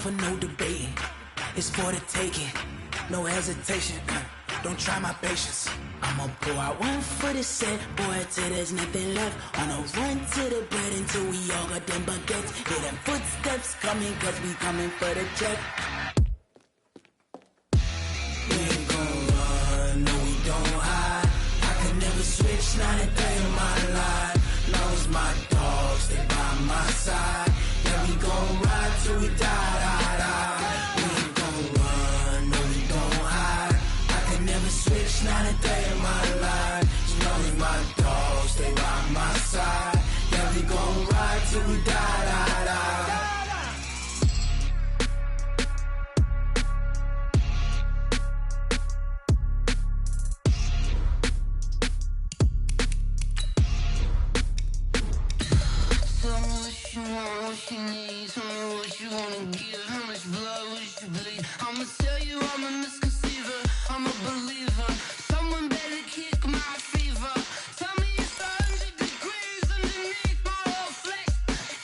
for no debating. It's for the taking, no hesitation. Don't try my patience. I'ma pour out one for the set, boy, till there's nothing left. On a run to the bread until we all got them baguettes. Hear them footsteps coming, cause we coming for the check. We ain't gon' run, no we don't hide. I can never switch, not a day in my life. Long as my dogs, they by my side. Yeah, we gon' ride till we die, die, die. We ain't gon' run, no we don't hide. I can never switch, not a day in my life. As long as my dogs, they by my side. Yeah, we gon' ride till we die, die, die. What you need, tell me what you wanna give. How much blood would you bleed? I'ma tell you I'm a misconceiver, I'm a believer. Someone better kick my fever. Tell me it's 100 degrees underneath my whole flesh.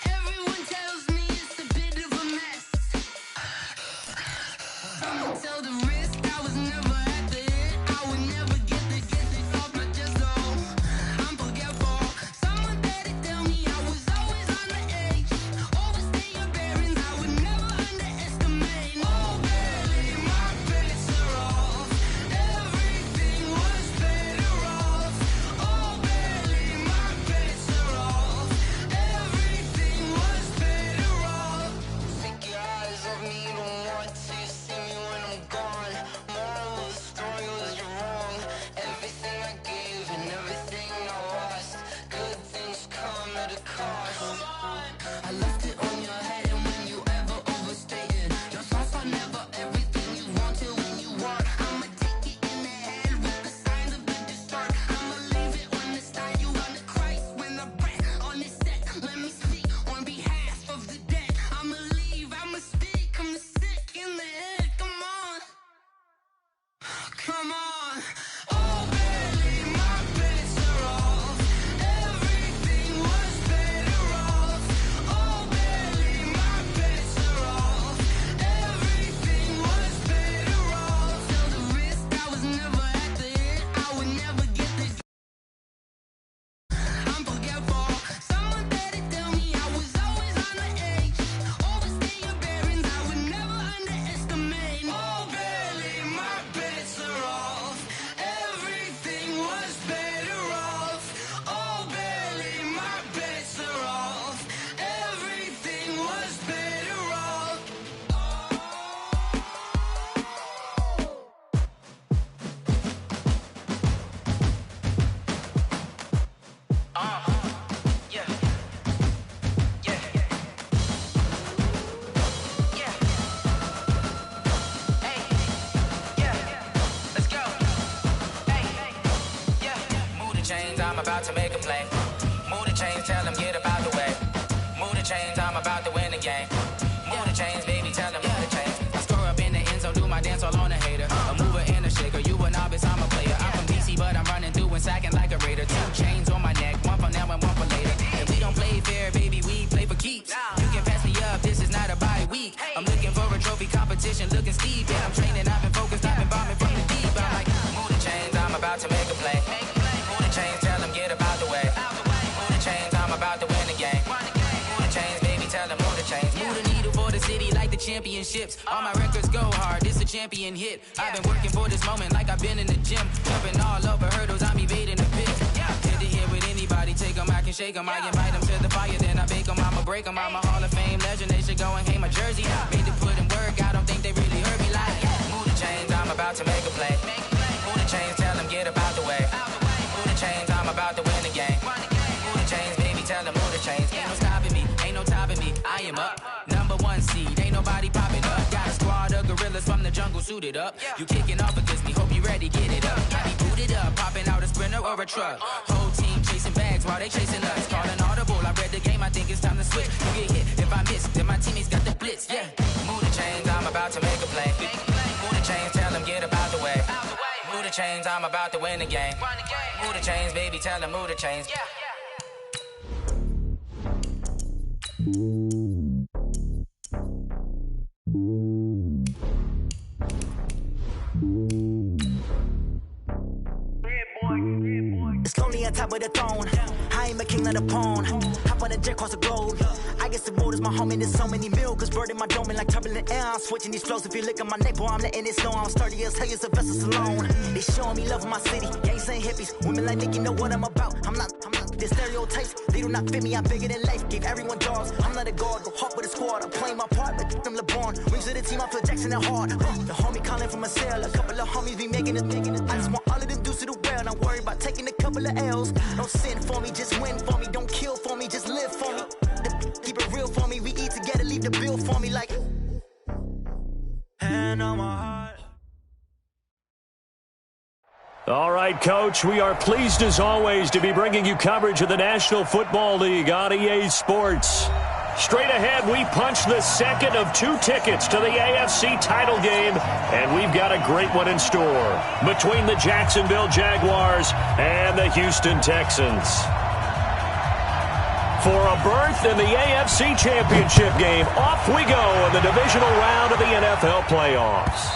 Everyone tells me it's a bit of a mess. I'ma tell the risk I was never at the end. I would never get this off my chest though. I'm forgetful. Someone better tell me I was always on the edge. Overstay your bearings, I would never underestimate. Oh, barely my bets are off. Everything was better off. Oh, barely my bets are off. Everything was better off. Take your eyes off me, don't want to see me when I'm gone. Moral of the story was you're wrong. Everything I gave and everything I lost. Good things come at a cost. I left it on your head, and when you ever overstay it, your thoughts are never everything you want till when you want. I'ma take it in the head with the signs of the distort. I'ma leave it on the side. You on the Christ when the breath on this set. Let me speak on behalf of the dead. I'ma leave, I'ma speak. I'm sick in the head. Come on, come on. Oh, barely my bets are off. Everything was better off. Oh, barely my bets are off. Everything was better off. Tell the risk I was never at the end. I would never get this. I'm forgetful. Someone better tell me I was always on the edge. Overstay your bearings, I would never underestimate. Oh, barely my bets are off. Everything was better off. Oh, barely my bets are off. Everything was better off. Yeah. Yeah. Yeah. Hey. Yeah. Let's go. Hey. Yeah. Move the chains, I'm about to make a play. Move the chains, tell them get up out the way. Move the chains, I'm about to win the game. Move the chains, baby, tell them move the chains. I score up in the end zone, do my dance all on a hater. A mover and a shaker, you a novice, I'm a player. I'm from DC, but I'm running through and sacking like a raider. 2 chains on my neck, one for now and one for later. And we don't play fair, baby, we play for keeps. You can pass me up, this is not a bye week. I'm looking for a trophy competition, looking steep. Yeah, I'm training, I've been focused, I've been bombing from the deep. I'm like, move the chains, I'm about to make a play. Move the chains, tell them get up out the way. Move the chains, I'm about to win the game. Move the chains, baby, tell them move the chains. Move the needle for the city like the championships. All my records go hard, this a champion hit. I've been working for this moment like I've been in the gym. Jumping all over hurdles, I'm evading the pits. Hit to hit with anybody, take them, I can shake them. I invite them to the fire, then I bake them, I'ma break them. I'm a Hall of Fame legend, they should go and hang my jersey. Made to put in work, I don't think they really heard me like. Move the chains, I'm about to make a play. Move the chains, tell them get up out the way. Move the chains, I'm about to win the game. Move the chains, baby, tell them move the chains. Ain't no stopping me, ain't no topping me, I am up. #1 seed, ain't nobody popping up. Got a squad of gorillas from the jungle suited up. You kicking off against me, hope you ready, get it up. I be booted up, popping out a Sprinter or a truck. Whole team chasing bags while they chasing us. Calling audible, I read the game, I think it's time to switch. You get hit, if I miss, then my teammates got the blitz, yeah. Move the chains, I'm about to make a play. Move the chains, tell them get up out the way. Move the chains, I'm about to win the game. Move the chains, baby, tell them move the chains. It's lonely on top of the throne. I ain't a king of the pawn. Hop on a jet across the globe. I guess the world is my home and there's so many milkers. Bird in my dome and like turbulent air. I'm switching these flows. If you look at my neck, boy, I'm letting it slow. I'm sturdy as hell as a vessel alone. They showing me love in my city. Gang saying hippies. Women like Nicky know what I'm about. I'm not the stereotypes. They do not fit me. I'm bigger than life. Gave everyone dogs. I'm not a guard. Go hard with a squad. I'm playing my part, but them LeBron. Rings to the team. I feel Jackson and hard. The homie calling from a cell. A couple of homies be making it. I just want all of them dudes to do well. Not worry about taking a couple of L's. Don't sin for me, just win for me. Don't kill for me, just live for me. Keep it real for me. We eat together, leave the bill for me like hand on my heart. All right, Coach, we are pleased as always to be bringing you coverage of the National Football League on EA Sports. Straight ahead, we punch the second of 2 tickets to the AFC title game, and we've got a great one in store between the Jacksonville Jaguars and the Houston Texans. For a berth in the AFC Championship game, off we go in the divisional round of the NFL playoffs.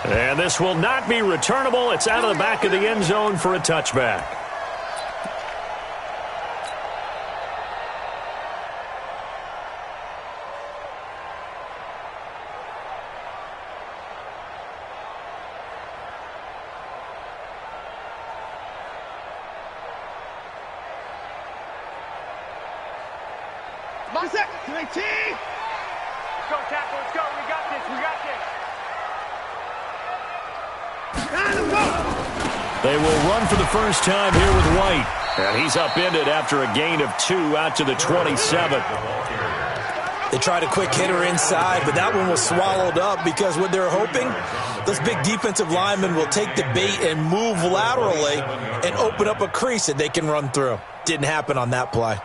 And this will not be returnable. It's out of the back of the end zone for a touchback. Go, tackle, let's go. We got this, we got this. They will run for the first time here with White. And he's upended after a gain of 2 out to the 27. They tried a quick hitter inside, but that one was swallowed up because what they're hoping, those big defensive linemen will take the bait and move laterally and open up a crease that they can run through. Didn't happen on that play.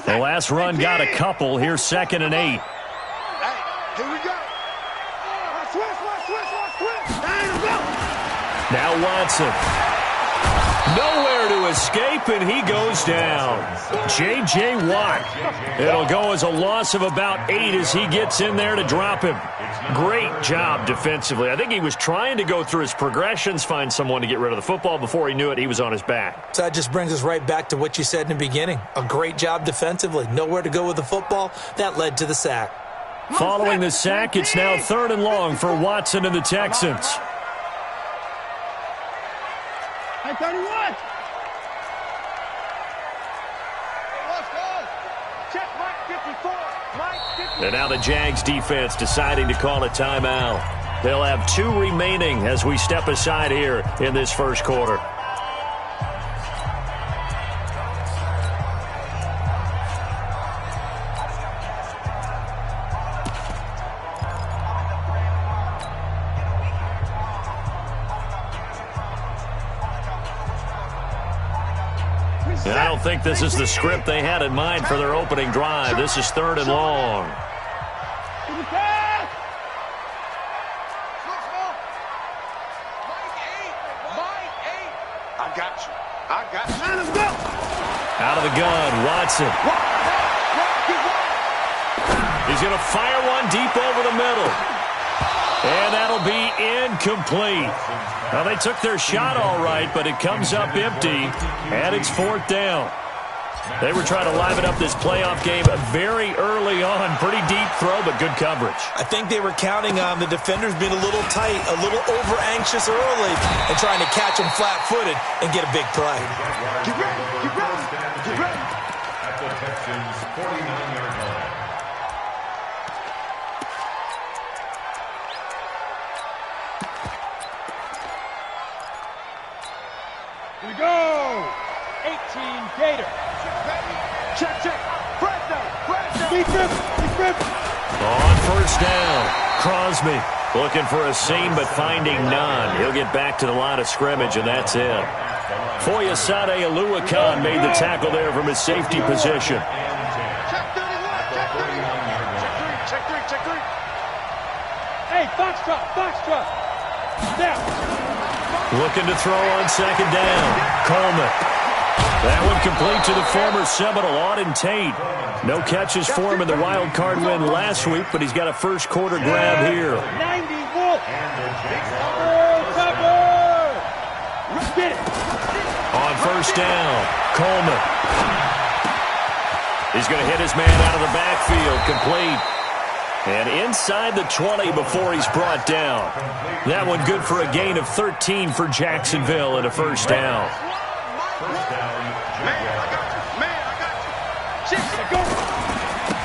The last run got a couple. Here's 2nd and 8. Hey, here we go. Switch. Now Watson. Nowhere to escape, and he goes down. J.J. Watt. It'll go as a loss of about 8 as he gets in there to drop him. Great job defensively. I think he was trying to go through his progressions, find someone to get rid of the football. Before he knew it, he was on his back. So that just brings us right back to what you said in the beginning. A great job defensively. Nowhere to go with the football. That led to the sack. Following the sack, it's now 3rd and long for Watson and the Texans. Hey, 31. Check Mike 54. Mike 54. And now the Jags defense deciding to call a timeout. They'll have 2 remaining as we step aside here in this first quarter. And I don't think this is the script they had in mind for their opening drive. This is 3rd and long. I got you. Out of the gun, Watson. He's going to fire one deep over the middle. And that'll be incomplete. Well, they took their shot all right, but it comes up empty, and it's 4th down. They were trying to liven up this playoff game very early on. Pretty deep throw, but good coverage. I think they were counting on the defenders being a little tight, a little over-anxious early, and trying to catch them flat-footed and get a big play. Get ready. At the Texans' 49-yard line. Here we go. 18 Gator. Check. Fresno. Defense. On 1st down, Crosby looking for a seam but finding none. He'll get back to the line of scrimmage, and that's it. Foyesade Aluakan made the tackle there from his safety position. Check 31. Check 3. Hey, Foxtrot. Snap. Looking to throw on 2nd down. Coleman. That one complete to the former Seminole, Auden Tate. No catches for him in the wild card win last week, but he's got a first quarter grab here. 90 Wolf. On first down, Coleman. He's going to hit his man out of the backfield, complete. And inside the 20 before he's brought down. That one good for a gain of 13 for Jacksonville and a first down.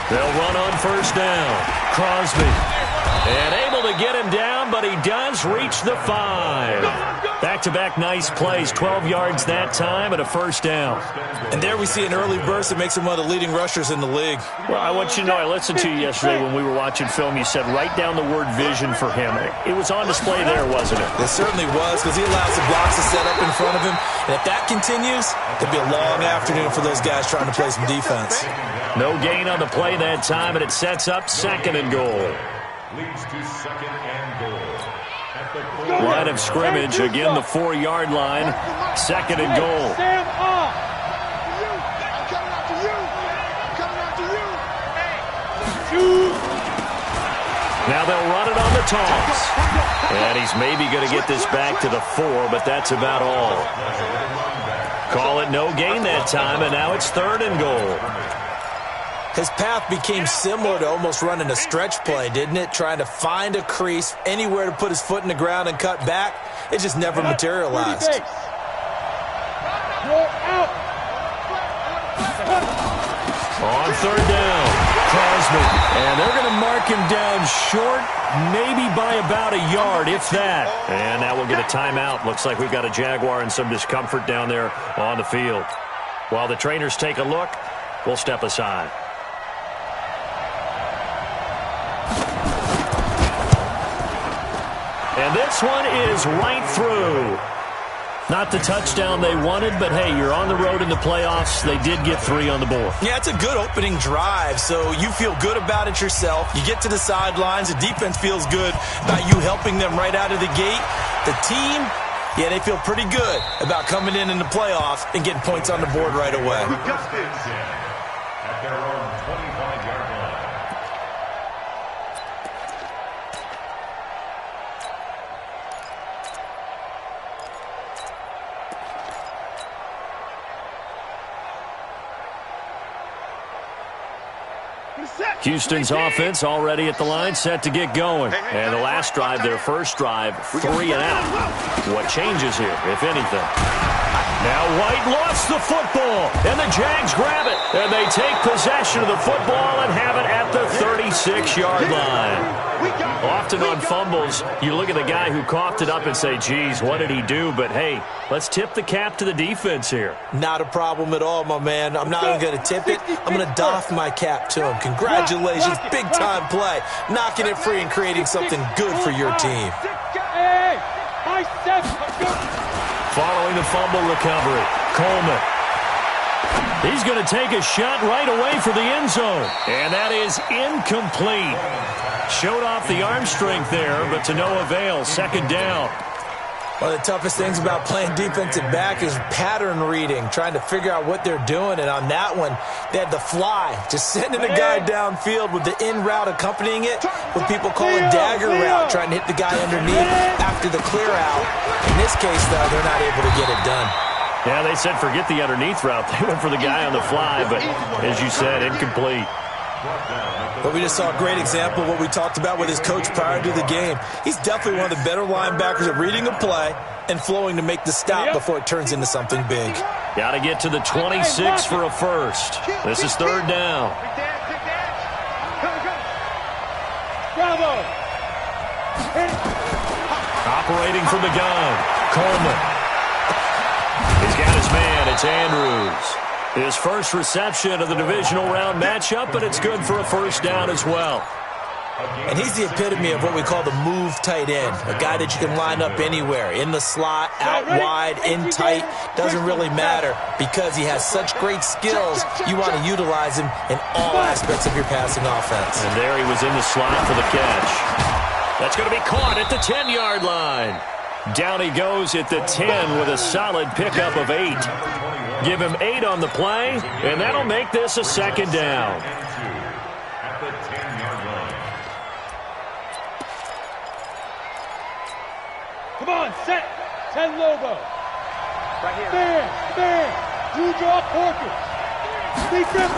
They'll run on first down. Crosby. And able to get him down, but he does reach the 5. Back-to-back nice plays, 12 yards that time and a first down. And there we see an early burst that makes him one of the leading rushers in the league. Well, I want you to know, I listened to you yesterday when we were watching film. You said write down the word vision for him. It was on display there, wasn't it? It certainly was, because he allows the blocks to set up in front of him. And if that continues, it'll be a long afternoon for those guys trying to play some defense. No gain on the play that time, and it sets up second and goal. Leads to second and goal. Line of scrimmage, again the 4-yard line. Second and goal. Now they'll run it on the toss. And he's maybe going to get this back to the 4, but that's about all. Call it no gain that time, and now it's third and goal. His path became similar to almost running a stretch play, didn't it? Trying to find a crease, anywhere to put his foot in the ground and cut back. It just never materialized. On third down, Crosby. And they're going to mark him down short, maybe by about a yard, if that. And now we'll get a timeout. Looks like we've got a Jaguar in some discomfort down there on the field. While the trainers take a look, we'll step aside. And this one is right through. Not the touchdown they wanted, but hey, you're on the road in the playoffs. They did get 3 on the board. Yeah, it's a good opening drive, so you feel good about it yourself. You get to the sidelines. The defense feels good about you helping them right out of the gate. The team, yeah, they feel pretty good about coming in the playoffs and getting points on the board right away. At their own 25-yard line. Houston's offense already at the line, set to get going. And the last drive, their first drive, 3 and out. What changes here, if anything? Now White lost the football, and the Jags grab it. And they take possession of the football and have it at the 36-yard line. Often on fumbles, you look at the guy who coughed it up and say, geez, what did he do? But, hey, let's tip the cap to the defense here. Not a problem at all, my man. I'm not even going to tip it. I'm going to doff my cap to him. Congratulations. Big-time play. Knocking it free and creating something good for your team. Following the fumble recovery, Coleman. He's going to take a shot right away for the end zone. And that is incomplete. Showed off the arm strength there, but to no avail. Second down. One of the toughest things about playing defensive back is pattern reading, trying to figure out what they're doing. And on that one, they had the fly, just sending a guy downfield with the in route accompanying it, what people call a dagger route, trying to hit the guy underneath after the clear out. In this case, though, they're not able to get it done. Yeah, they said forget the underneath route. They went for the guy on the fly, but as you said, incomplete. But we just saw a great example of what we talked about with his coach prior to the game. He's definitely one of the better linebackers at reading a play and flowing to make the stop before it turns into something big. Got to get to the 26 for a first. This is third down. Bravo! Operating from the gun, Coleman. He's got his man. It's Andrews. His first reception of the divisional round matchup, but it's good for a first down as well. And he's the epitome of what we call the move tight end, a guy that you can line up anywhere, in the slot, out wide, in tight, doesn't really matter because he has such great skills. You want to utilize him in all aspects of your passing offense. And there he was in the slot for the catch. That's going to be caught at the 10-yard line. Down he goes at the 10 with a solid pickup of 8. Give him 8 on the play, and that'll make this a second down. At the 10-yard line. Come on, set. 10 logo. Right here. Stand. You draw portraits.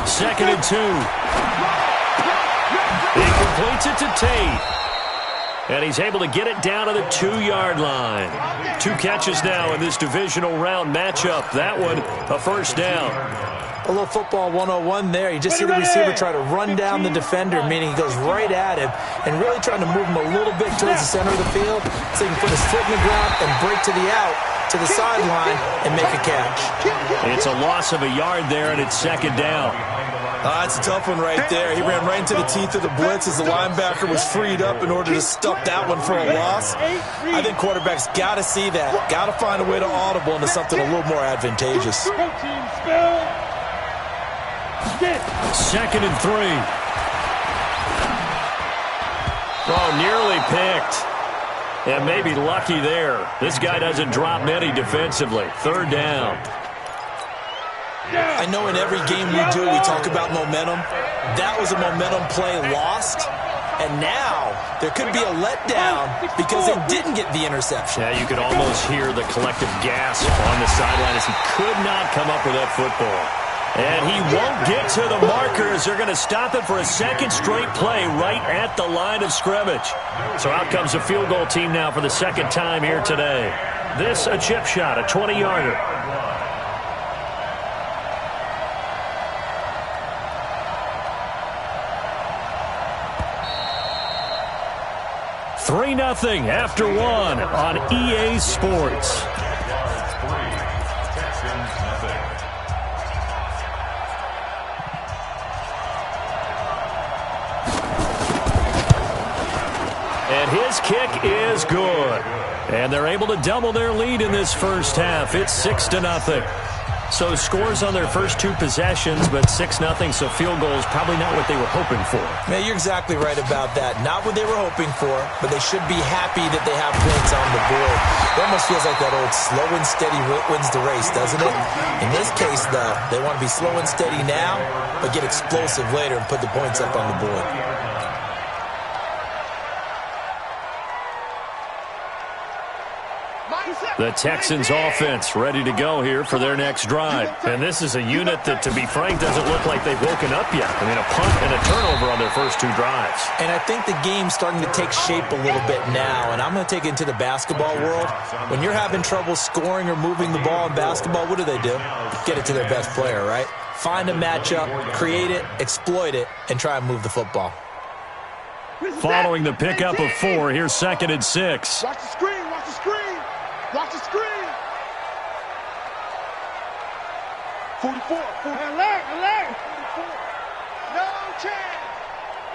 Second and 2. He completes it to Tate. And he's able to get it down to the 2-yard line. 2 catches now in this divisional round matchup. That one, a first down. A little football 101 there. You just see the receiver try to run down the defender, meaning he goes right at him and really trying to move him a little bit towards the center of the field so he can put his foot in the ground and break to the out, to the sideline, and make a catch. It's a loss of a yard there, and it's second down. That's a tough one right there. He ran right into the teeth of the blitz as the linebacker was freed up in order to stuff that one for a loss. I think quarterbacks got to see that. Got to find a way to audible into something a little more advantageous. Second and 3. Oh, nearly picked. And maybe lucky there. This guy doesn't drop many defensively. Third down. I know in every game we do, we talk about momentum. That was a momentum play lost. And now there could be a letdown because they didn't get the interception. Yeah, you could almost hear the collective gasp on the sideline as he could not come up with that football. And he won't get to the markers. They're going to stop it for a second straight play right at the line of scrimmage. So out comes the field goal team now for the second time here today. This a chip shot, a 20-yarder. 3-0 after 1 on EA Sports. And his kick is good. And they're able to double their lead in this first half. It's 6-0. So scores on their first 2 possessions, but 6-0, so field goal is probably not what they were hoping for. Man, you're exactly right about that. Not what they were hoping for, but they should be happy that they have points on the board. It almost feels like that old slow and steady wins the race, doesn't it? In this case, though, they want to be slow and steady now, but get explosive later and put the points up on the board. The Texans offense ready to go here for their next drive. And this is a unit that, to be frank, doesn't look like they've woken up yet. I mean, a punt and a turnover on their first 2 drives. And I think the game's starting to take shape a little bit now. And I'm going to take it into the basketball world. When you're having trouble scoring or moving the ball in basketball, what do? Get it to their best player, right? Find a matchup, create it, exploit it, and try and move the football. Following the pickup of 4, here's 2nd and 6. Watch the screen, watch the screen. Watch the screen. 44. Alert. 44. No chance.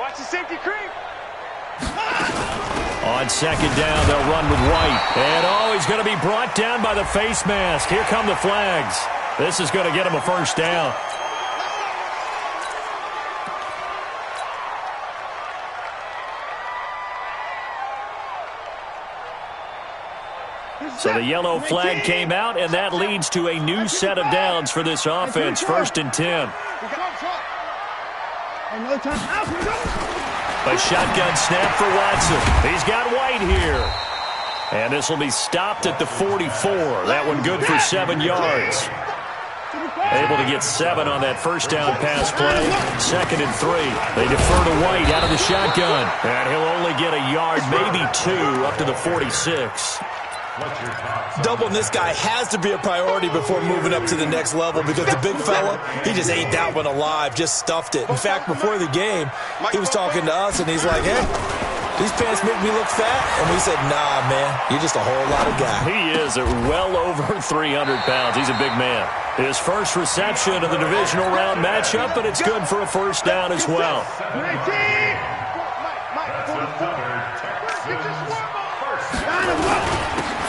Watch the safety creep. On 2nd down, they'll run with White. And, he's going to be brought down by the face mask. Here come the flags. This is going to get him a first down. So the yellow flag came out, and that leads to a new set of downs for this offense. 1st and 10. A shotgun snap for Watson. He's got White here. And this will be stopped at the 44. That one good for 7 yards. Able to get 7 on that first down pass play. 2nd and 3. They defer to White out of the shotgun. And he'll only get a yard, maybe 2, up to the 46. Doubling this guy has to be a priority before moving up to the next level because the big fella, he just ate that one alive, just stuffed it. In fact, before the game, he was talking to us, and he's like, hey, these pants make me look fat? And we said, nah, man, you're just a whole lot of guy. He is at well over 300 pounds. He's a big man. His first reception of the divisional round matchup, but it's good for a first down as well.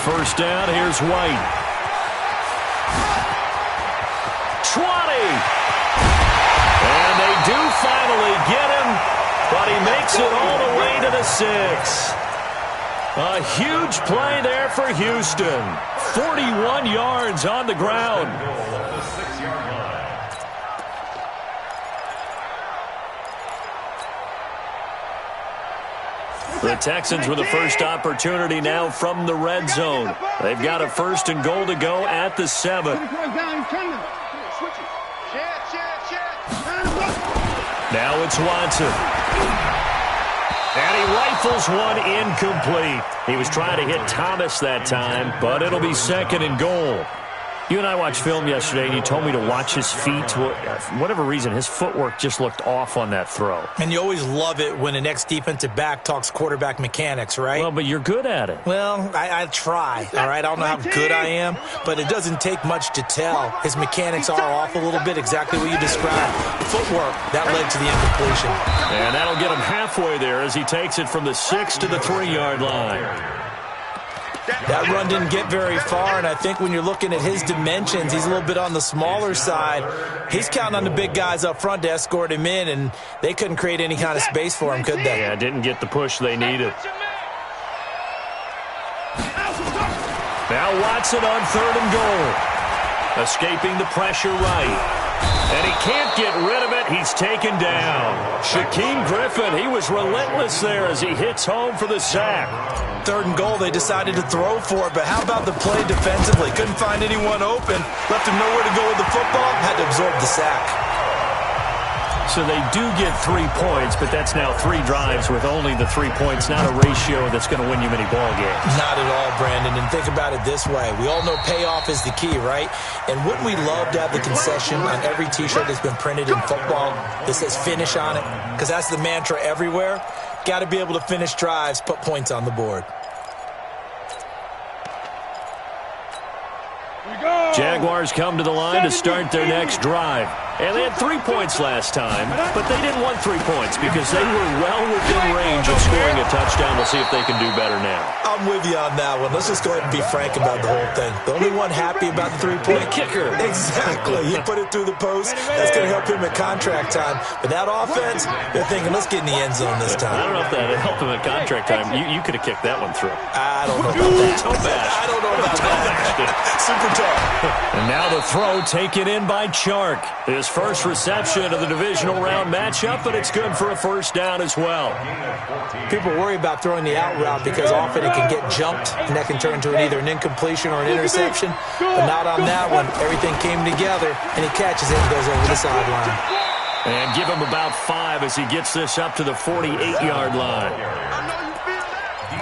First down, here's White. 20. And they do finally get him, but he makes it all the way to the 6. A huge play there for Houston. 41 yards on the ground. The Texans with the first opportunity now from the red zone. They've got a 1st and goal to go at the 7. Now it's Watson. And he rifles one incomplete. He was trying to hit Thomas that time, but it'll be 2nd and goal. You and I watched film yesterday, and you told me to watch his feet. For whatever reason, his footwork just looked off on that throw. And you always love it when an ex-defensive back talks quarterback mechanics, right? Well, but you're good at it. Well, I try, all right? I don't know how good I am, but it doesn't take much to tell. His mechanics are off a little bit, exactly what you described. Footwork, that led to the incompletion. And that'll get him halfway there as he takes it from the 6 to the 3-yard line. That run didn't get very far, and I think when you're looking at his dimensions, he's a little bit on the smaller side. He's counting on the big guys up front to escort him in, and they couldn't create any kind of space for him, could they? Yeah, didn't get the push they needed. Now Watson on 3rd and goal. Escaping the pressure right. And he can't get rid of it. He's taken down. Shaquem Griffin, he was relentless there as he hits home for the sack. 3rd and goal, they decided to throw for it, but how about the play defensively? Couldn't find anyone open, left him nowhere to go with the football, had to absorb the sack. So they do get 3 points, but that's now 3 drives with only the 3 points, not a ratio that's going to win you many ball games. Not at all, Brandon, and think about it this way. We all know payoff is the key, right? And wouldn't we love to have the concession on every T-shirt that's been printed in football that says finish on it? Because that's the mantra everywhere. Got to be able to finish drives, put points on the board. Jaguars come to the line to start their next drive. And they had 3 points last time, but they didn't want 3 points because they were well within range of scoring a touchdown. We'll see if they can do better now. I'm with you on that one. Let's just go ahead and be frank about the whole thing. The only one happy about the 3-point kicker. Exactly. He put it through the post. That's going to help him at contract time. But that offense, they're thinking, let's get in the end zone this time. I don't know if that helped him at contract time. You could have kicked that one through. I don't know about that. I don't know about that. Super tough. And now the throw taken in by Chark. His first reception of the divisional round matchup, but it's good for a 1st down as well. People worry about throwing the out route because often it can get jumped, and that can turn into either an incompletion or an interception. But not on that one. Everything came together, and he catches it and goes over the sideline. And give him about 5 as he gets this up to the 48-yard line.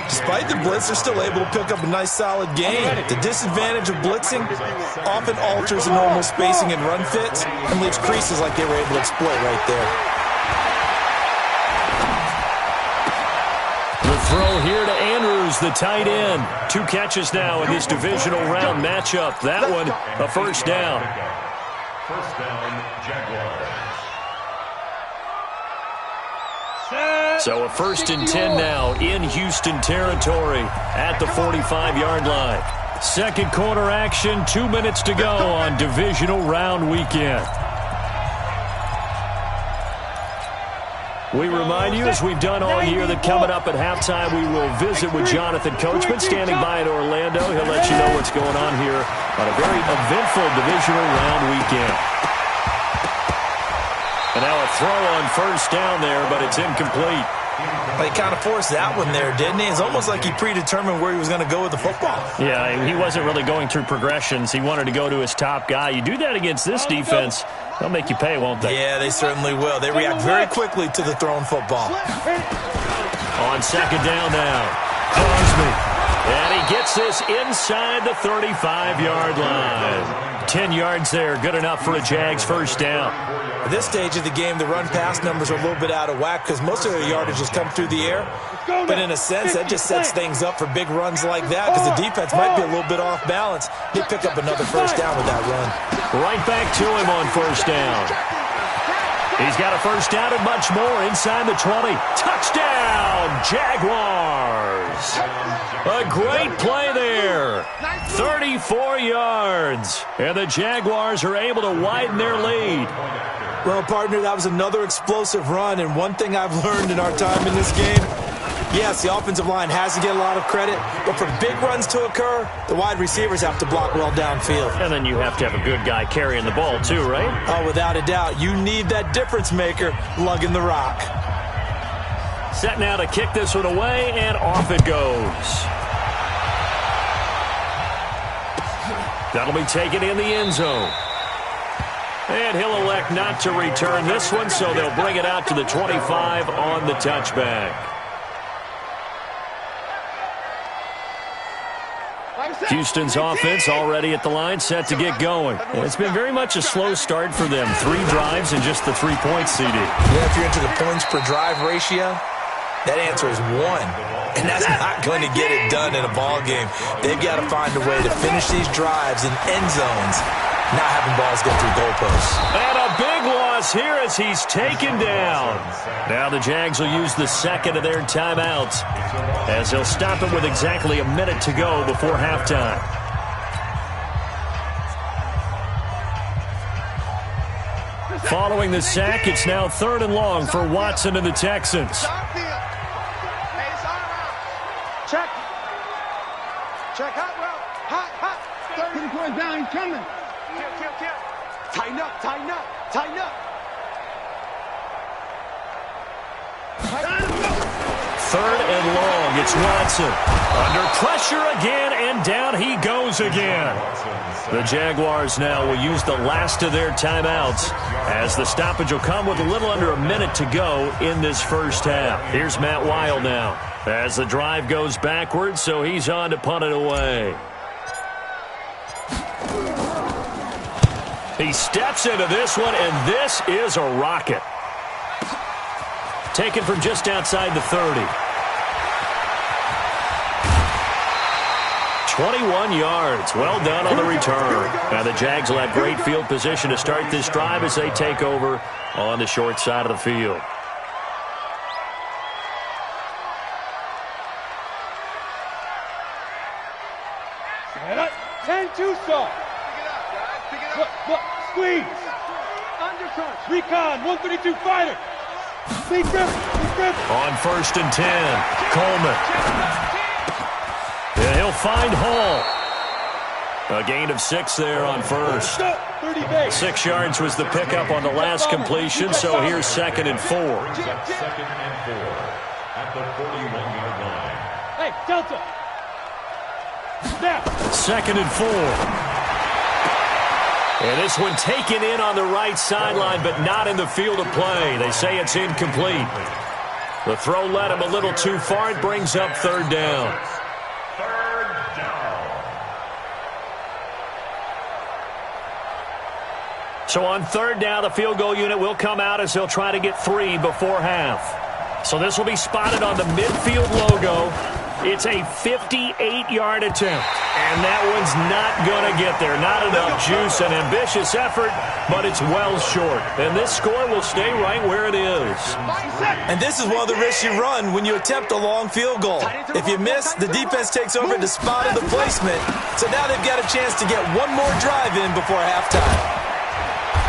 Despite the blitz, they're still able to pick up a nice, solid gain. The disadvantage of blitzing often alters the normal spacing and run fits and leaves creases like they were able to exploit right there. The throw here to Andrews, the tight end. 2 catches now in this divisional round matchup. That one, a 1st down. 1st down, Jaguars. So a 1st and 10 now in Houston territory at the 45-yard line. 2nd quarter action, 2 minutes to go on divisional round weekend. We remind you, as we've done all year, that coming up at halftime, we will visit with Jonathan Coachman standing by in Orlando. He'll let you know what's going on here on a very eventful divisional round weekend. And now a throw on 1st down there, but it's incomplete. He kind of forced that one there, didn't he? It's almost like he predetermined where he was going to go with the football. Yeah, he wasn't really going through progressions. He wanted to go to his top guy. You do that against this defense, they'll make you pay, won't they? Yeah, they certainly will. They react very quickly to the thrown football. On 2nd down now, Crosby. And he gets this inside the 35-yard line. 10 yards there, good enough for a Jags 1st down. At this stage of the game, the run-pass numbers are a little bit out of whack because most of their yardage has come through the air. But in a sense, that just sets things up for big runs like that because the defense might be a little bit off balance. They pick up another 1st down with that run. Right back to him on 1st down. He's got a 1st down and much more inside the 20. Touchdown, Jaguars. A great play there. 34 yards. And the Jaguars are able to widen their lead. Well, partner, that was another explosive run. And one thing I've learned in our time in this game, Yes, the offensive line has to get a lot of credit, but for big runs to occur, the wide receivers have to block well downfield. And then you have to have a good guy carrying the ball too, right? Oh, without a doubt. You need that difference maker lugging the rock. Set now to kick this one away, and off it goes. That'll be taken in the end zone. And he'll elect not to return this one, so they'll bring it out to the 25 on the touchback. Houston's offense already at the line, set to get going. And it's been very much a slow start for them. 3 drives and just the 3 points, CD. Yeah, if you're into the points per drive ratio, that answer is 1. And that's not going to get it done in a ball game. They've got to find a way to finish these drives in end zones, not having balls go through goalposts. And a big loss here as he's taken down. Now the Jags will use the second of their timeouts as they'll stop it with exactly a minute to go before halftime. Following the sack, it's now 3rd and long for Watson and the Texans. Check. Check hot route. Hot. 30 points down. He's coming. Kill. Tighten up. Third and long. It's Watson. Under pressure again, and down he goes again. The Jaguars now will use the last of their timeouts as the stoppage will come with a little under a minute to go in this first half. Here's Matt Weil now as the drive goes backwards, so he's on to punt it away. He steps into this one, and this is a rocket. Taken from just outside the 30. 21 yards. Well done on the return. Now the Jags will have great field position to start this drive as they take over on the short side of the field. Look, squeeze. Undercut. Recon, 132 fighter. Big grip. On 1st and 10, Coleman. And he'll find Hall. A gain of 6 there on first. 6 yards was the pickup on the last completion, so here's 2nd and 4. 2nd and 4 at the 41-yard line. Hey, Delta. Snap. 2nd and 4. And this one taken in on the right sideline, but not in the field of play. They say it's incomplete. The throw led him a little too far. It brings up 3rd down. 3rd down. So on 3rd down, the field goal unit will come out as they'll try to get 3 before half. So this will be spotted on the midfield logo. It's a 58-yard attempt, and that one's not going to get there. Not enough juice, an ambitious effort, but it's well short. And this score will stay right where it is. And this is one of the risks you run when you attempt a long field goal. If you miss, the defense takes over the spot of the placement. So now they've got a chance to get one more drive in before halftime.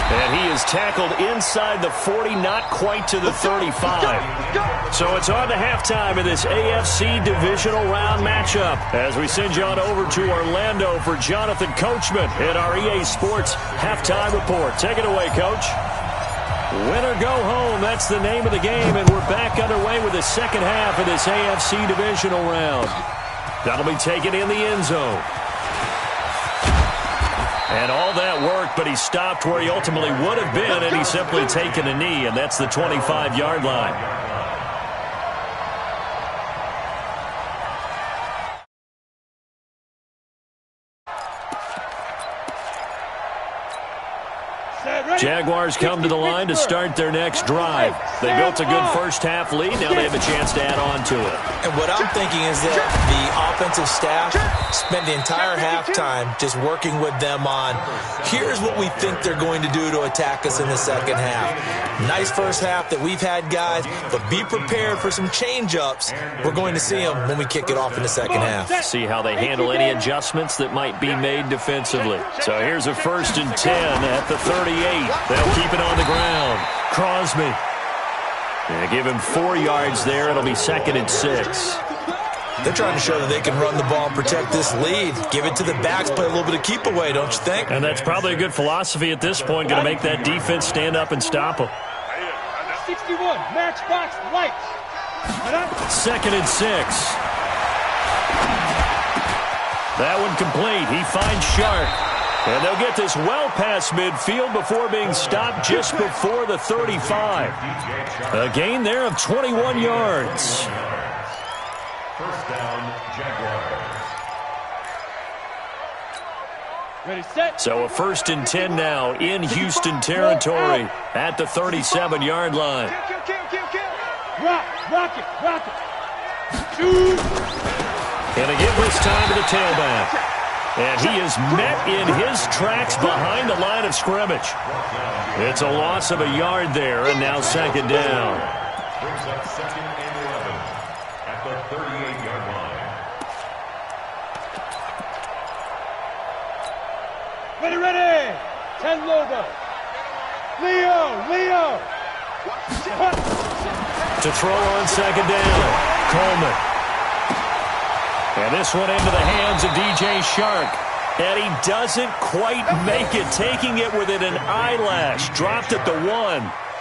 And he is tackled inside the 40, not quite to the 35. So it's on to halftime in this AFC divisional round matchup as we send you on over to Orlando for Jonathan Coachman at our EA Sports Halftime Report. Take it away, Coach. Win or go home, that's the name of the game, and we're back underway with the second half of this AFC divisional round. That'll be taken in the end zone. And all that worked, but he stopped where he ultimately would have been, and he's simply taken a knee, and that's the 25-yard line. Jaguars come to the line to start their next drive. They built a good first-half lead. Now they have a chance to add on to it. And what I'm thinking is that the offensive staff spent the entire halftime just working with them on, here's what we think they're going to do to attack us in the second half. Nice first half that we've had, guys, but be prepared for some change-ups. We're going to see them when we kick it off in the second half. See how they handle any adjustments that might be made defensively. So here's a 1st and 10 at the 38. They'll keep it on the ground. Crosby. They give him 4 yards there. It'll be 2nd and 6. They're trying to show that they can run the ball and protect this lead. Give it to the backs, play a little bit of keep away, don't you think? And that's probably a good philosophy at this point. Going to make that defense stand up and stop them. 61, matchbox lights. 2nd and 6. That one complete. He finds Shark. And they'll get this well past midfield before being stopped just before the 35. A gain there of 21 yards. First down, Jaguars. Ready, set. So a 1st and 10 now in Houston territory at the 37-yard line. Rock it. Shoot. And a give this time to the tailback. And he is met in his tracks behind the line of scrimmage. It's a loss of a yard there, and now 2nd down. Brings up 2nd and 11 at the 38-yard line. Ready. 10 Lobo. Leo. To throw on 2nd down, Coleman. And this one into the hands of DJ Shark. And he doesn't quite make it, taking it within an eyelash. Dropped at the 1.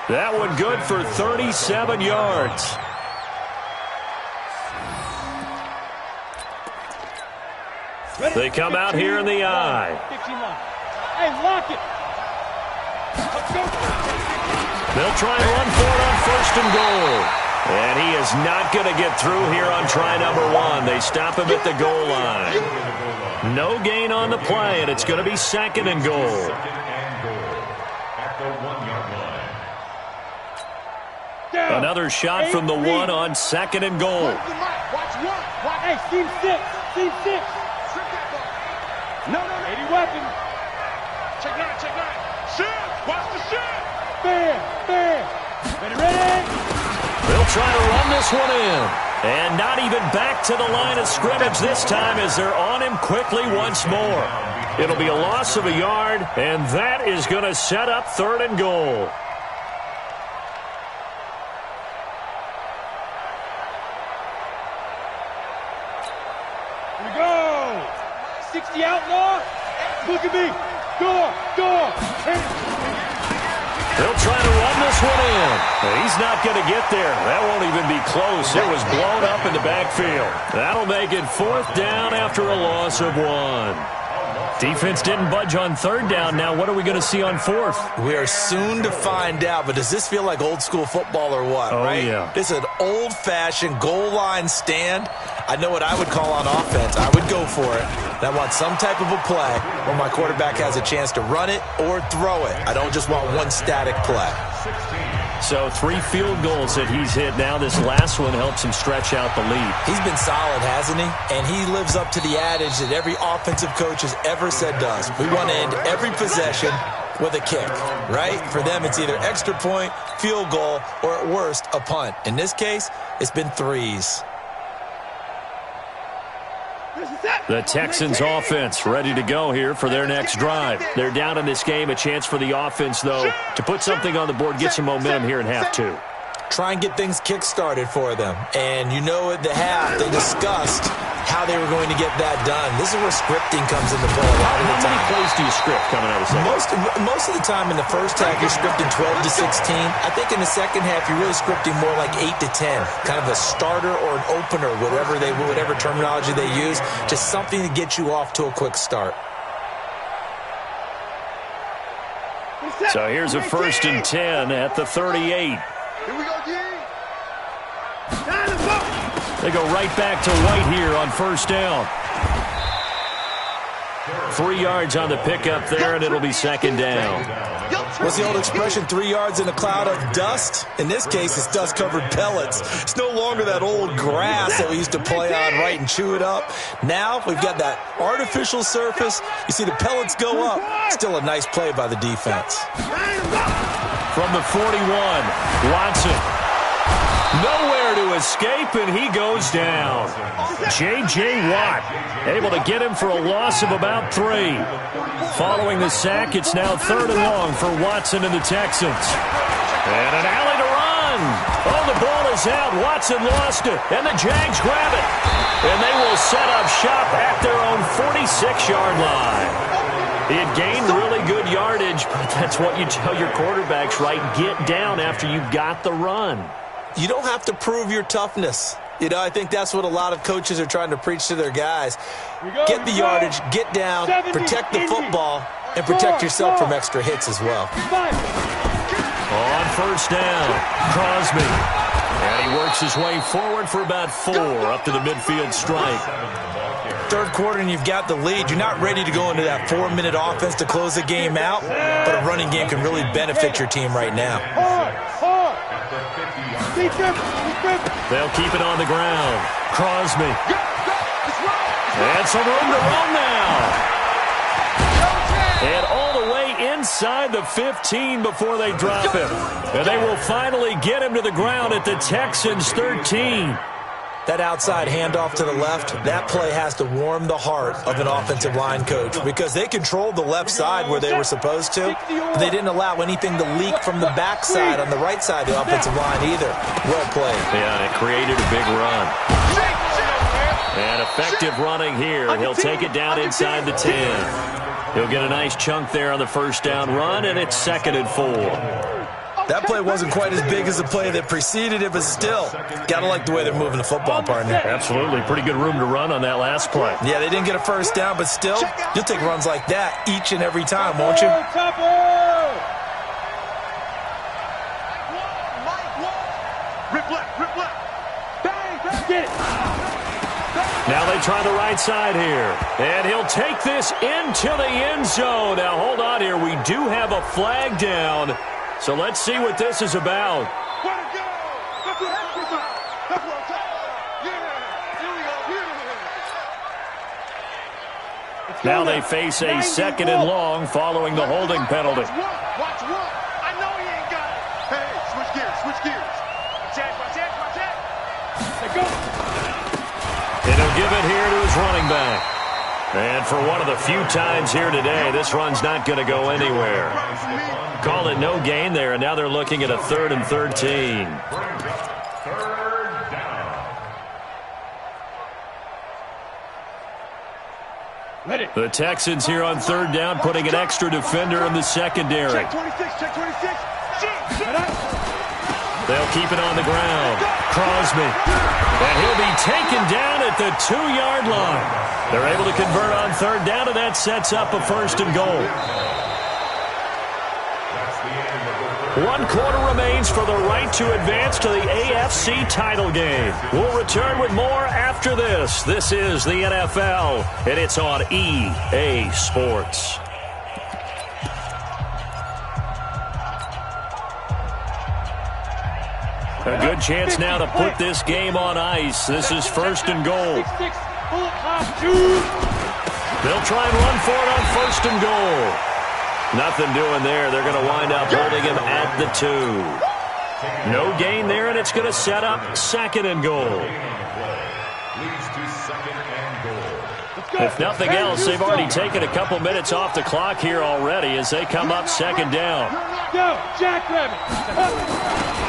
That one good for 37 yards. They come out here in the eye. Hey, lock it. They'll try and run for it on 1st and goal. And he is not going to get through here on try number 1. They stop him at the goal line. No gain on the play, and it's going to be 2nd and goal. 2nd and goal at the 1-yard line. Another shot from the 1 on 2nd and goal. Watch. Hey, team 6. No. 80 weapon. Check 9. Shoot. Watch the shoot. Bam. Ready. They'll try to run this one in. And not even back to the line of scrimmage this time as they're on him quickly once more. It'll be a loss of a yard, and that is going to set up 3rd and goal. Here we go. 60 outlaw. Look at me. Door. They'll try to run this one in. He's not going to get there. That won't even be close. It was blown up in the backfield. That'll make it 4th down after a loss of 1. Defense didn't budge on 3rd down. Now what are we going to see on 4th? We are soon to find out, but does this feel like old school football or what, right? Yeah. This is an old-fashioned goal line stand. I know what I would call on offense. I would go for it. And I want some type of a play where my quarterback has a chance to run it or throw it. I don't just want one static play. So 3 field goals that he's hit now. This last one helps him stretch out the lead. He's been solid, hasn't he? And he lives up to the adage that every offensive coach has ever said does. We want to end every possession with a kick, right? For them, it's either extra point, field goal, or at worst, a punt. In this case, it's been 3s. The Texans offense ready to go here for their next drive. They're down in this game. A chance for the offense, though, to put something on the board, get some momentum here in half 2. Try and get things kick-started for them. And you know at the half, they discussed how they were going to get that done. This is where scripting comes into play a lot of the time. How many plays do you script coming out of the second? Most of the time in the first half, you're scripting 12 to 16. I think in the second half, you're really scripting more like 8 to 10. Kind of a starter or an opener, whatever terminology they use. Just something to get you off to a quick start. So here's a 1st and 10 at the 38. Here we go, G. They go right back to White here on 1st down. 3 yards on the pickup there, and it'll be 2nd down. What's the old expression, 3 yards in a cloud of dust? In this case, it's dust-covered pellets. It's no longer that old grass that we used to play on, right, and chew it up. Now we've got that artificial surface. You see the pellets go up. Still a nice play by the defense. From the 41, Watson. Nowhere to escape, and he goes down. J.J. Watt able to get him for a loss of about 3. Following the sack, it's now 3rd and long for Watson and the Texans. And an alley to run. run. Oh, the ball is out. Watson lost it, and the Jags grab it. And they will set up shop at their own 46-yard line. He had gained really good yardage, but that's what you tell your quarterbacks, right? Get down after you got the run. You don't have to prove your toughness. You know, I think that's what a lot of coaches are trying to preach to their guys. Get the yardage, get down, protect the football, and protect yourself from extra hits as well. On first down, Crosby. And he works his way forward for about 4 up to the midfield stripe. Third quarter and you've got the lead. You're not ready to go into that 4-minute offense to close the game out, but a running game can really benefit your team right now. They'll keep it on the ground. Crosby. And some room to run now. And all the way inside the 15 before they drop him. And they will finally get him to the ground at the Texans' 13. That outside handoff to the left, that play has to warm the heart of an offensive line coach because they controlled the left side where they were supposed to. But they didn't allow anything to leak from the backside on the right side of the offensive line either. Well played. Yeah, it created a big run. And effective running here. He'll take it down inside the 10. He'll get a nice chunk there on the first down run, and it's 2nd and 4. That play wasn't quite as big as the play that preceded it, but still, got to like the way they're moving the football, partner. Absolutely. Pretty good room to run on that last play. Yeah, they didn't get a first down, but still, you'll take runs like that each and every time, won't you? Rip left. Bang, get it. Now they try the right side here. And he'll take this into the end zone. Now, hold on here. We do have a flag down. So let's see what this is about. Now they face a 2nd and long following the holding penalty. Watch one. I know he ain't got it. Hey, switch gears. Check. Let's go. And he'll give it here to his running back. And for one of the few times here today, this run's not going to go anywhere. Call it no gain there, and now they're looking at a 3rd and 13. The Texans here on 3rd down, putting an extra defender in the secondary. Check 26. They'll keep it on the ground. Crosby. And he'll be taken down at the 2-yard line. They're able to convert on 3rd down, and that sets up a 1st and goal. 1 quarter remains for the right to advance to the AFC title game. We'll return with more after this. This is the NFL, and it's on EA Sports. A good chance now to put this game on ice. This is 1st and goal. They'll try and run for it on 1st and goal. Nothing doing there. They're going to wind up holding him at the 2. No gain there, and it's going to set up 2nd and goal. If nothing else, they've already taken a couple minutes off the clock here already as they come up 2nd down. Go, Jackrabbit.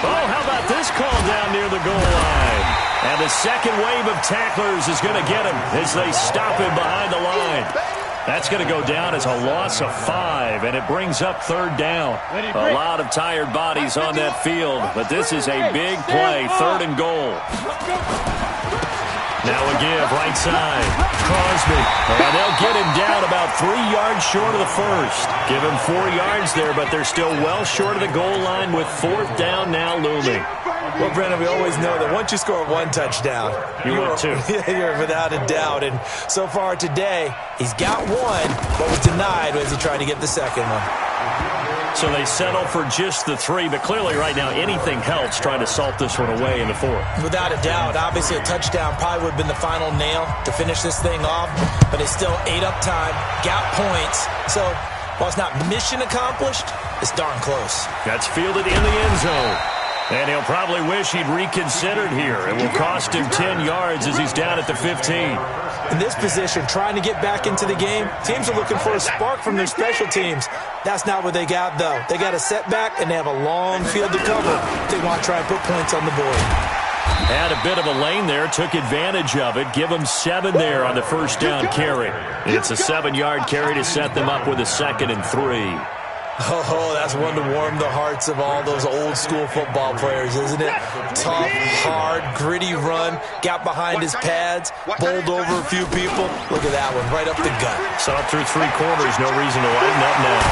Oh, how about this call down near the goal line? And the second wave of tacklers is going to get him as they stop him behind the line. That's going to go down as a loss of 5, and it brings up 3rd down. A lot of tired bodies on that field, but this is a big play, 3rd and goal. Now a give, right side. Crosby, and they'll get him down about 3 yards short of the 1st. Give him 4 yards there, but they're still well short of the goal line with 4th down now looming. Well, Brennan, we always know that once you score 1 touchdown, you're 2. You're without a doubt. And so far today, he's got 1, but was denied as he tried to get the 2nd one. So they settle for just the 3, but clearly right now anything helps trying to salt this one away in the 4th. Without a doubt. Obviously a touchdown probably would have been the final nail to finish this thing off, but it's still ate up time, got points. So while it's not mission accomplished, it's darn close. That's fielded in the end zone. And he'll probably wish he'd reconsidered here. It will cost him 10 yards as he's down at the 15. In this position, trying to get back into the game, teams are looking for a spark from their special teams. That's not what they got, though. They got a setback, and they have a long field to cover. They want to try and put points on the board. Had a bit of a lane there, took advantage of it. Give them 7 there on the first down carry. It's a 7-yard carry to set them up with a 2nd and 3. Oh, that's one to warm the hearts of all those old-school football players, isn't it? Tough, hard, gritty run, got behind his pads, bowled over a few people. Look at that one, right up the gut. So up through 3 quarters, no reason to lighten up now.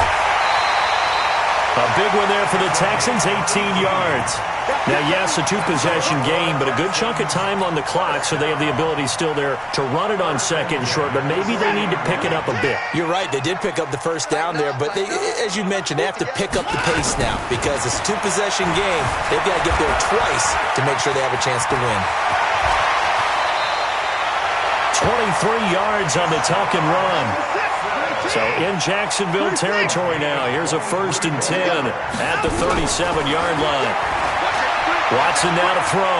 A big one there for the Texans, 18 yards. Now, yes, a 2-possession game, but a good chunk of time on the clock, so they have the ability still there to run it on 2nd and short, but maybe they need to pick it up a bit. You're right. They did pick up the first down there, but they, as you mentioned, they have to pick up the pace now because it's a 2-possession game. They've got to get there twice to make sure they have a chance to win. 23 yards on the tuck and run. So in Jacksonville territory now. Here's a 1st and 10 at the 37-yard line. Watson now to throw.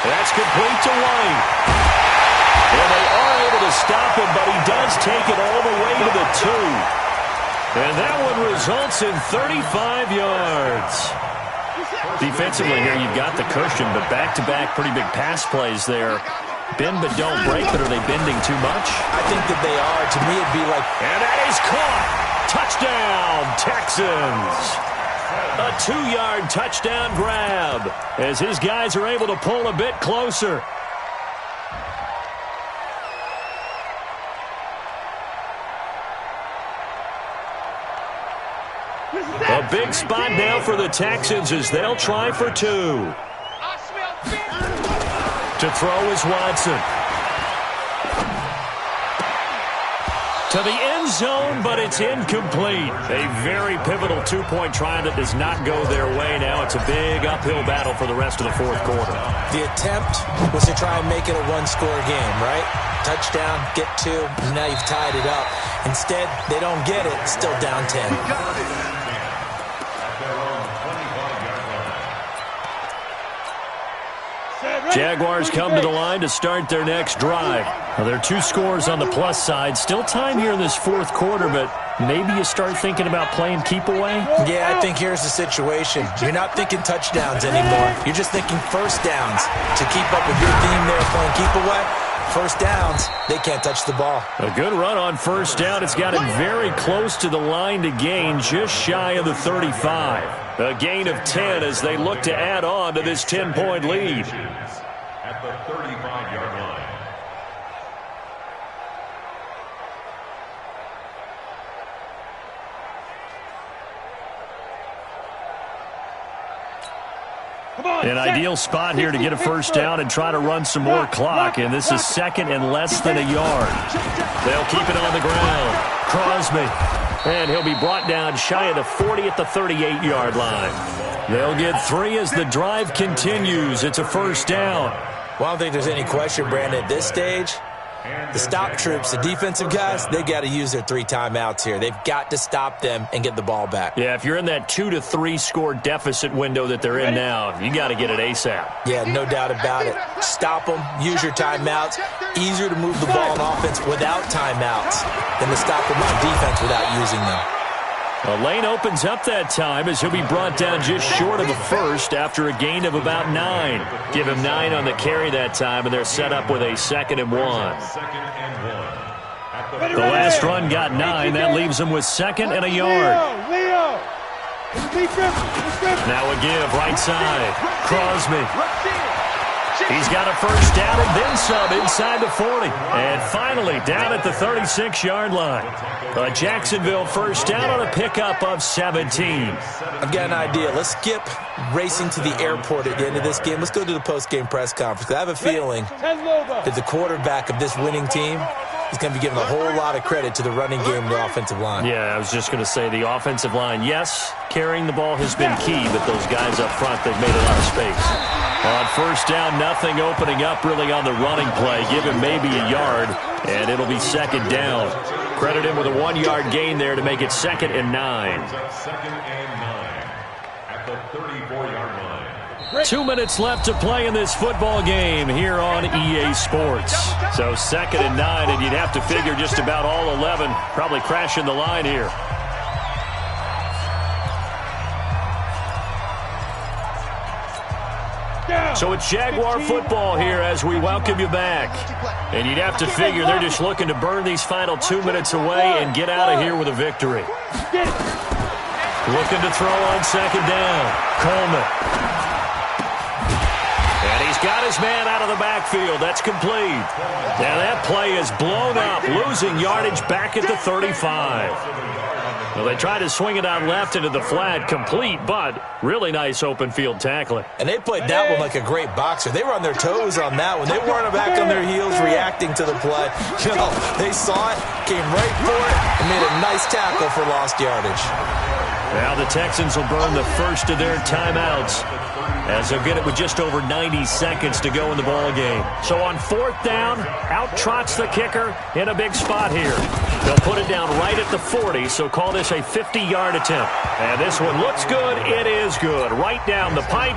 That's complete to White. And they are able to stop him, but he does take it all the way to the 2. And that one results in 35 yards. Defensively here, you've got the cushion, but back-to-back pretty big pass plays there. Bend but don't break, but are they bending too much? I think that they are. To me, it'd be like... And that is caught. Touchdown, Texans. A 2-yard touchdown grab as his guys are able to pull a bit closer. A big spot now for the Texans as they'll try for 2. To throw is Watson. To the end zone, but it's incomplete. A very pivotal 2-point try that does not go their way now. It's a big uphill battle for the rest of the 4th quarter. The attempt was to try and make it a 1-score game, right? Touchdown, get 2, and now you've tied it up. Instead, they don't get it, still down 10. Jaguars come to the line to start their next drive. Now, there are 2 scores on the plus side. Still time here in this 4th quarter, but maybe you start thinking about playing keep away? Yeah, I think here's the situation. You're not thinking touchdowns anymore. You're just thinking first downs. To keep up with your theme there playing keep away, first downs, they can't touch the ball. A good run on first down. It's got him very close to the line to gain, just shy of the 35. A gain of 10 as they look to add on to this 10-point lead. At the 35-yard line. An ideal spot here to get a first down and try to run some more clock, and this is 2nd and less than a yard. They'll keep it on the ground. Crosby, and he'll be brought down shy of the 40 at the 38-yard line. They'll get 3 as the drive continues. It's a first down. Well, I don't think there's any question, Brandon, at this stage. The stop troops, the defensive guys, they got to use their 3 timeouts here. They've got to stop them and get the ball back. Yeah, if you're in that 2 to 3 score deficit window that they're in now, you got to get it ASAP. Yeah, no doubt about it. Stop them, use your timeouts. Easier to move the ball on offense without timeouts than to stop them on defense without using them. A lane opens up that time as he'll be brought down just short of a first after a gain of about 9. Give him 9 on the carry that time, and they're set up with a 2nd and 1. The last run got 9. That leaves them with 2nd and a yard. Now a give right side. Crosby. He's got a first down and then some inside the 40. And finally down at the 36-yard line. A Jacksonville first down on a pickup of 17. I've got an idea. Let's skip racing to the airport at the end of this game. Let's go to the post-game press conference. I have a feeling that the quarterback of this winning team is going to be giving a whole lot of credit to the running game and the offensive line. Yeah, I was just going to say the offensive line, yes, carrying the ball has been key, but those guys up front, they've made a lot of space. On first down, nothing opening up really on the running play. Give him maybe a yard, and it'll be 2nd down. Credit him with a 1-yard gain there to make it 2nd and 9. Second and 9 at the 34-yard line. 2 minutes left to play in this football game here on EA Sports. So 2nd and 9, and you'd have to figure just about all 11 probably crashing the line here. So it's Jaguar football here as we welcome you back. And you'd have to figure they're just looking to burn these final 2 minutes away and get out of here with a victory. Looking to throw on 2nd down. Coleman. And he's got his man out of the backfield. That's complete. Now that play is blown up, losing yardage back at the 35. Well, they tried to swing it out left into the flat, complete, but really nice open field tackling. And they played that one like a great boxer. They were on their toes on that one. They weren't back on their heels reacting to the play. No, they saw it, came right for it, and made a nice tackle for lost yardage. Now the Texans will burn the first of their timeouts as they'll get it with just over 90 seconds to go in the ball game. So on 4th down, out trots the kicker in a big spot here. They'll put it down right at the 40, so call this a 50-yard attempt. And this one looks good. It is good. Right down the pipe.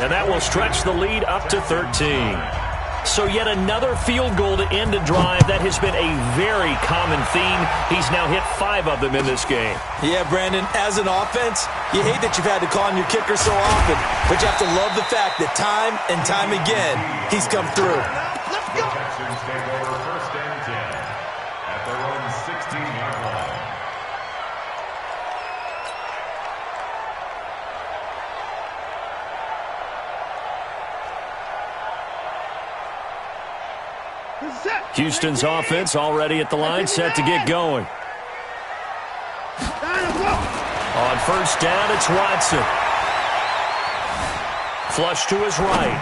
And that will stretch the lead up to 13. So yet another field goal to end a drive. That has been a very common theme. He's now hit 5 of them in this game. Yeah, Brandon, as an offense, you hate that you've had to call on your kicker so often, but you have to love the fact that time and time again, he's come through. Let's go. Texans take over 1st and 10 at their own 16-yard line. Houston's offense already at the line, set to get going. On 1st down, it's Watson. Flush to his right.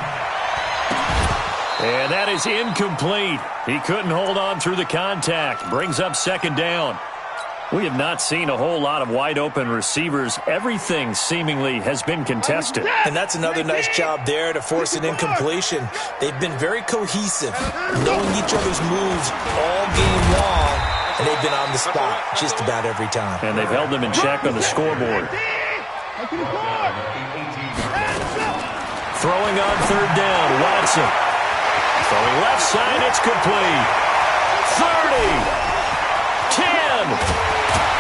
And that is incomplete. He couldn't hold on through the contact. Brings up 2nd down. We have not seen a whole lot of wide-open receivers. Everything seemingly has been contested. And that's another nice job there to force an incompletion. They've been very cohesive, knowing each other's moves all game long, and they've been on the spot just about every time. And they've held them in check on the scoreboard. Throwing on 3rd down, Watson. Throwing left side, it's complete. 30, 10.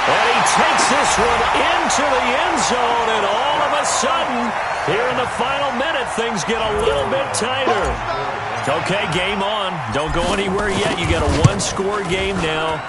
And he takes this one into the end zone, and all of a sudden, here in the final minute, things get a little bit tighter. Okay, game on. Don't go anywhere yet. You got a 1-score game now.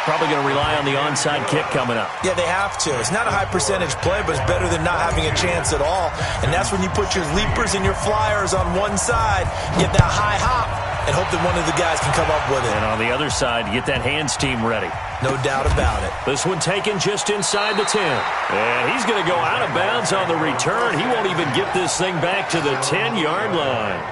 Probably going to rely on the onside kick coming up. Yeah, they have to. It's not a high-percentage play, but it's better than not having a chance at all. And that's when you put your leapers and your flyers on one side, get that high hop, and hope that one of the guys can come up with it. And on the other side, get that hands team ready. No doubt about it. This one taken just inside the 10. And he's going to go out of bounds on the return. He won't even get this thing back to the 10-yard line.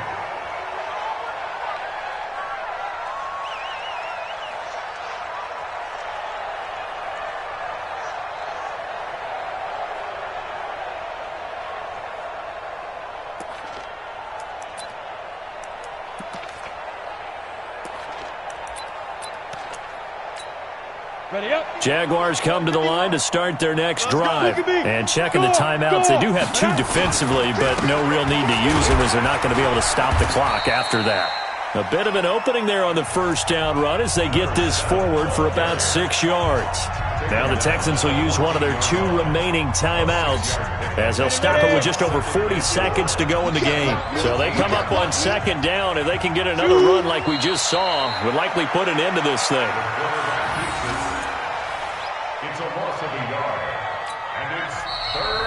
Jaguars come to the line to start their next drive. And checking the timeouts, they do have 2 defensively, but no real need to use them as they're not going to be able to stop the clock after that. A bit of an opening there on the 1st down run as they get this forward for about 6 yards. Now the Texans will use one of their 2 remaining timeouts as they'll stop it with just over 40 seconds to go in the game. So they come up on 2nd down. If they can get another run like we just saw, would likely put an end to this thing.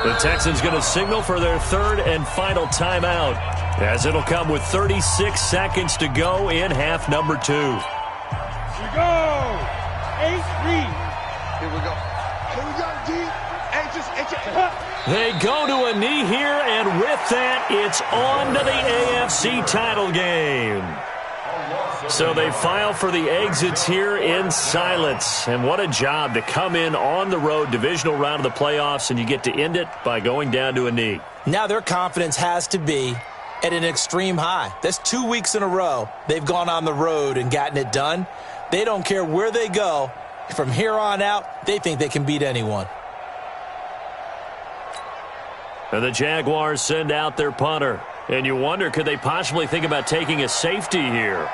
The Texans going to signal for their 3rd and final timeout as it'll come with 36 seconds to go in half number 2. Here we go. 8-3. Here we go. Here we go, D. They go to a knee here, and with that, it's on to the AFC title game. So they file for the exits here in silence. And what a job to come in on the road, divisional round of the playoffs, and you get to end it by going down to a knee. Now their confidence has to be at an extreme high. That's 2 weeks in a row they've gone on the road and gotten it done. They don't care where they go. From here on out, they think they can beat anyone. And the Jaguars send out their punter. And you wonder, could they possibly think about taking a safety here?